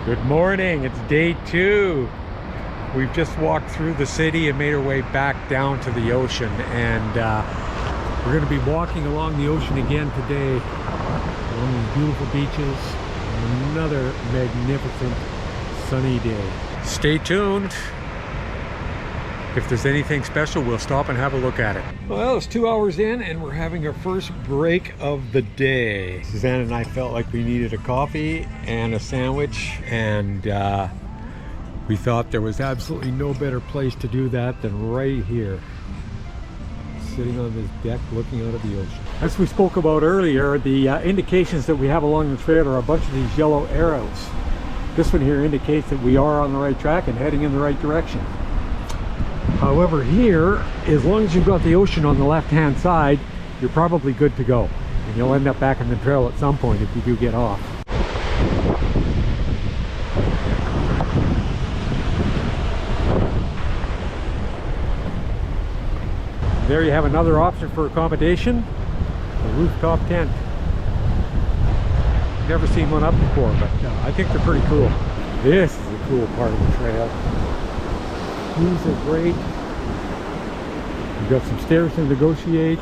Good morning, it's day 2. We've just walked through the city and made our way back down to the ocean, and we're going to be walking along the ocean again today, along these beautiful beaches. Another magnificent sunny day. Stay tuned. If there's anything special, we'll stop and have a look at it. Well, it's 2 hours in and we're having our first break of the day. Suzanne and I felt like we needed a coffee and a sandwich, and we thought there was absolutely no better place to do that than right here, sitting on this deck looking out of the ocean. As we spoke about earlier, the indications that we have along the trail are a bunch of these yellow arrows. This one here indicates that we are on the right track and heading in the right direction. However, here, as long as you've got the ocean on the left-hand side, you're probably good to go. And you'll end up back in the trail at some point if you do get off. There you have another option for accommodation, a rooftop tent. Never seen one up before, but I think they're pretty cool. This is a cool part of the trail. Views are great. You've got some stairs to negotiate.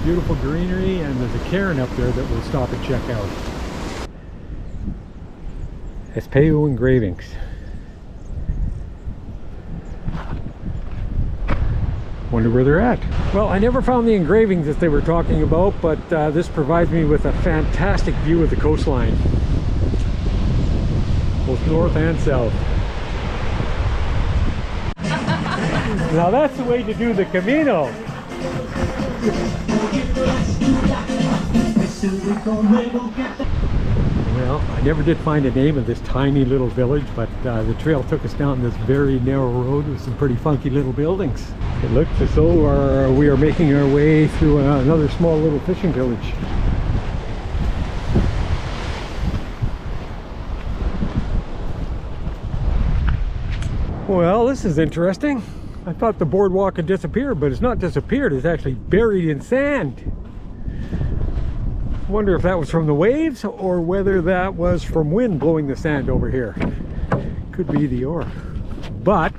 Beautiful greenery, and there's a cairn up there that we'll stop and check out. Espejo engravings. Wonder where they're at. Well, I never found the engravings that they were talking about, but this provides me with a fantastic view of the coastline, both north and south. Now that's the way to do the Camino. Well, I never did find a name of this tiny little village, but the trail took us down this very narrow road with some pretty funky little buildings. It looks as though we are making our way through another small little fishing village. Well, this is interesting. I thought the boardwalk had disappeared, but it's not disappeared. It's actually buried in sand. I wonder if that was from the waves or whether that was from wind blowing the sand over here. Could be either or. But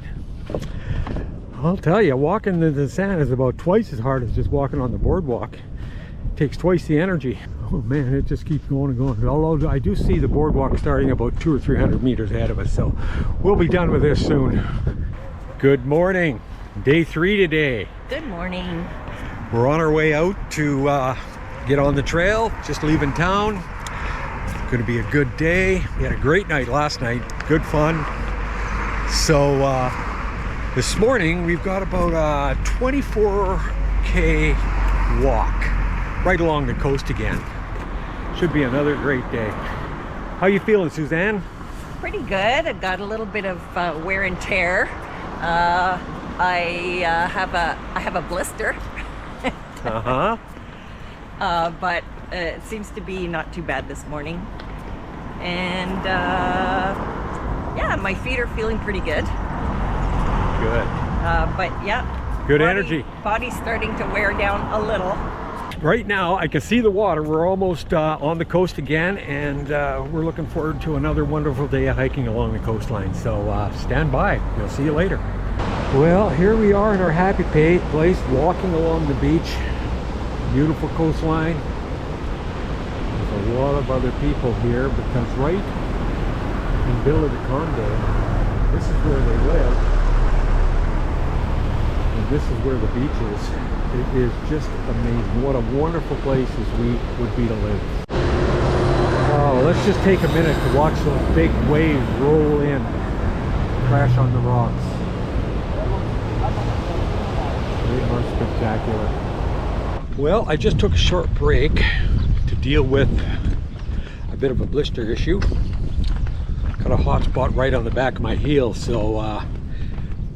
I'll tell you, walking in the sand is about twice as hard as just walking on the boardwalk. It takes twice the energy. Oh man, it just keeps going and going. Although I do see the boardwalk starting about 200 or 300 meters ahead of us, so we'll be done with this soon. Good morning. Day 3 today. Good morning. We're on our way out to get on the trail, just leaving town. It's going to be a good day. We had a great night last night, good fun. So this morning we've got about a 24K walk right along the coast again. Should be another great day. How you feeling, Suzanne? Pretty good. I got a little bit of wear and tear. I have a blister. But it seems to be not too bad this morning. And yeah, my feet are feeling pretty good. Good. But yeah. Good energy. Body's starting to wear down a little. Right now I can see the water. We're almost on the coast again, and we're looking forward to another wonderful day of hiking along the coastline. So stand by. We'll see you later. Well, here we are in our happy place, walking along the beach. Beautiful coastline. There's a lot of other people here because right in Villa de Conde, this is where they live. And this is where the beach is. It is just amazing. What a wonderful place this week would be to live. Oh, let's just take a minute to watch those big waves roll in, crash on the rocks. They are spectacular. Well, I just took a short break to deal with a bit of a blister issue. Got a hot spot right on the back of my heel, so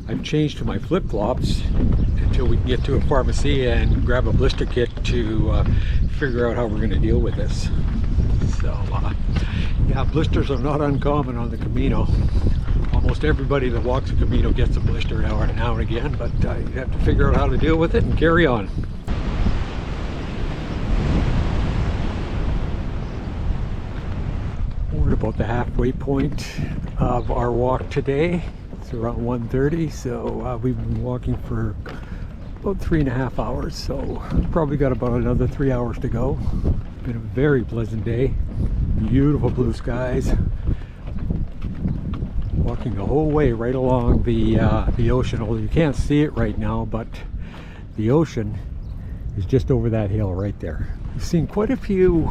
I've changed to my flip-flops until we can get to a pharmacy and grab a blister kit to figure out how we're going to deal with this. So yeah, blisters are not uncommon on the Camino. Almost everybody that walks the Camino gets a blister now and again, but you have to figure out how to deal with it and carry on. about the halfway point of our walk today. It's around 1:30, so we've been walking for about 3.5 hours, so probably got about another 3 hours to go. Been a very pleasant day, beautiful blue skies. Walking the whole way right along the ocean. Although you can't see it right now, but the ocean is just over that hill right there. We've seen quite a few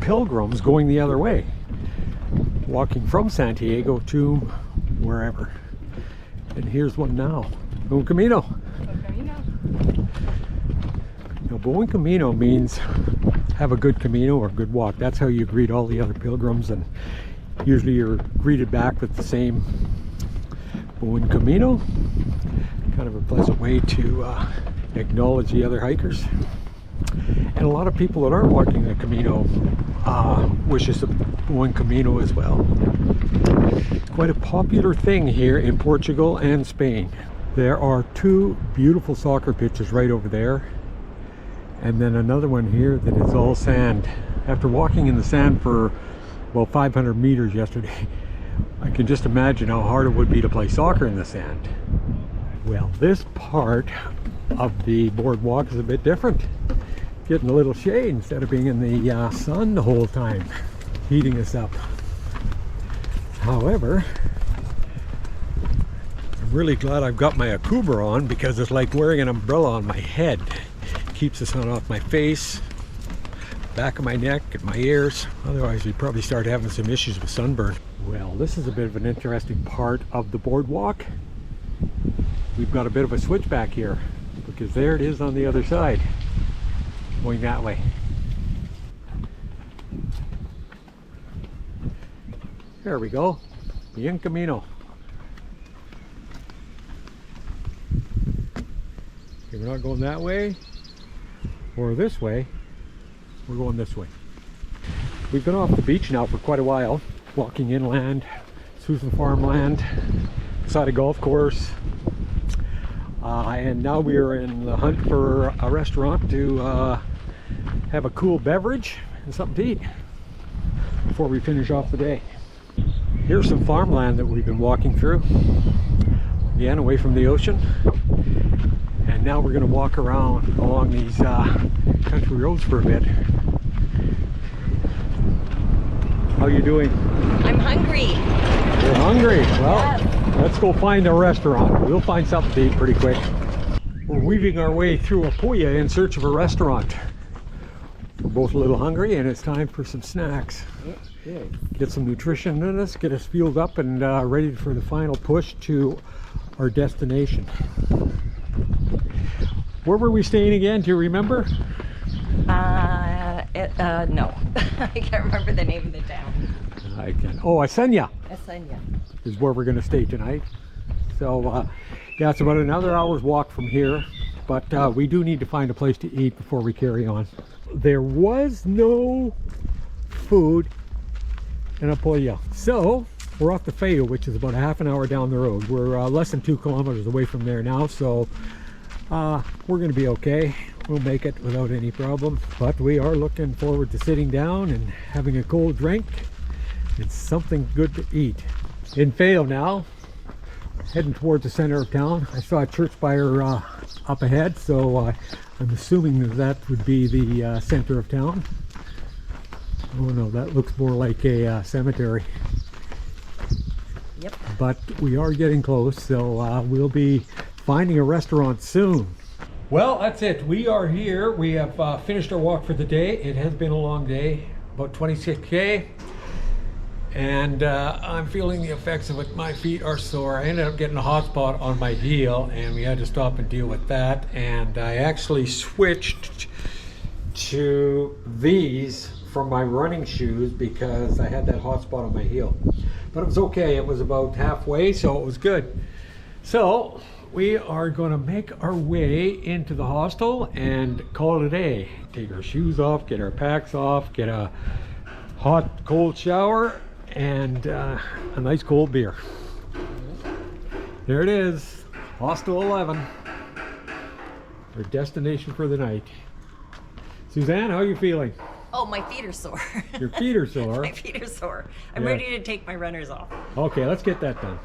pilgrims going the other way, walking from Santiago to wherever. And here's one now. Buen Camino. Buen Camino. Now, Buen Camino means have a good Camino or good walk. That's how you greet all the other pilgrims, and usually you're greeted back with the same Buen Camino. Kind of a pleasant way to acknowledge the other hikers. And a lot of people that aren't walking the Camino wish us a Buen Camino as well. It's quite a popular thing here in Portugal and Spain. There are 2 beautiful soccer pitches right over there, and then another one here that is all sand. After walking in the sand for about 500 meters yesterday, I can just imagine how hard it would be to play soccer in the sand. Well, this part of the boardwalk is a bit different. Getting a little shade instead of being in the sun the whole time, heating us up. However, I'm really glad I've got my Akubra on, because it's like wearing an umbrella on my head. Keeps the sun off my face, back of my neck, and my ears. Otherwise we'd probably start having some issues with sunburn. Well, this is a bit of an interesting part of the boardwalk. We've got a bit of a switchback here, because there it is on the other side, going that way. There we go. Bien Camino. Okay, we're not going that way or this way. We're going this way. We've been off the beach now for quite a while, walking inland through some farmland, beside a golf course, and now we are in the hunt for a restaurant to have a cool beverage and something to eat before we finish off the day. Here's some farmland that we've been walking through, again away from the ocean, and now we're going to walk around along these country roads for a bit. How you doing? I'm hungry. You're hungry? Well, yes. Let's go find a restaurant. We'll find something to eat pretty quick. We're weaving our way through Apulia in search of a restaurant. We're both a little hungry, and it's time for some snacks. Get some nutrition in us, get us fueled up and ready for the final push to our destination. Where were we staying again? Do you remember? No. I can't remember the name of the town. I can. Oh, Asenya Asenya. is where we're going to stay tonight. So, yeah, it's about another hour's walk from here, but we do need to find a place to eat before we carry on. There was no food in Apulia, so we're off to Feo, which is about a half an hour down the road. We're less than 2 kilometers away from there now, so we're going to be okay. We'll make it without any problem, but we are looking forward to sitting down and having a cold drink and something good to eat. In Feo now, heading towards the center of town. I saw a church spire up ahead, so I'm assuming that would be the center of town. Oh no, that looks more like a cemetery. Yep. But we are getting close, so we'll be finding a restaurant soon. Well, that's it. We are here. We have finished our walk for the day. It has been a long day, about 26K. And I'm feeling the effects of it. My feet are sore. I ended up getting a hot spot on my heel, and we had to stop and deal with that. And I actually switched to these from my running shoes because I had that hot spot on my heel. But it was okay. It was about halfway, so it was good. So we are going to make our way into the hostel and call it a day. Take our shoes off, get our packs off, get a hot, cold shower, and a nice cold beer. There it is, Hostel 11, our destination for the night. Suzanne, how are you feeling? Oh, my feet are sore. Your feet are sore. My feet are sore. I'm Yeah. ready to take my runners off. Okay, let's get that done.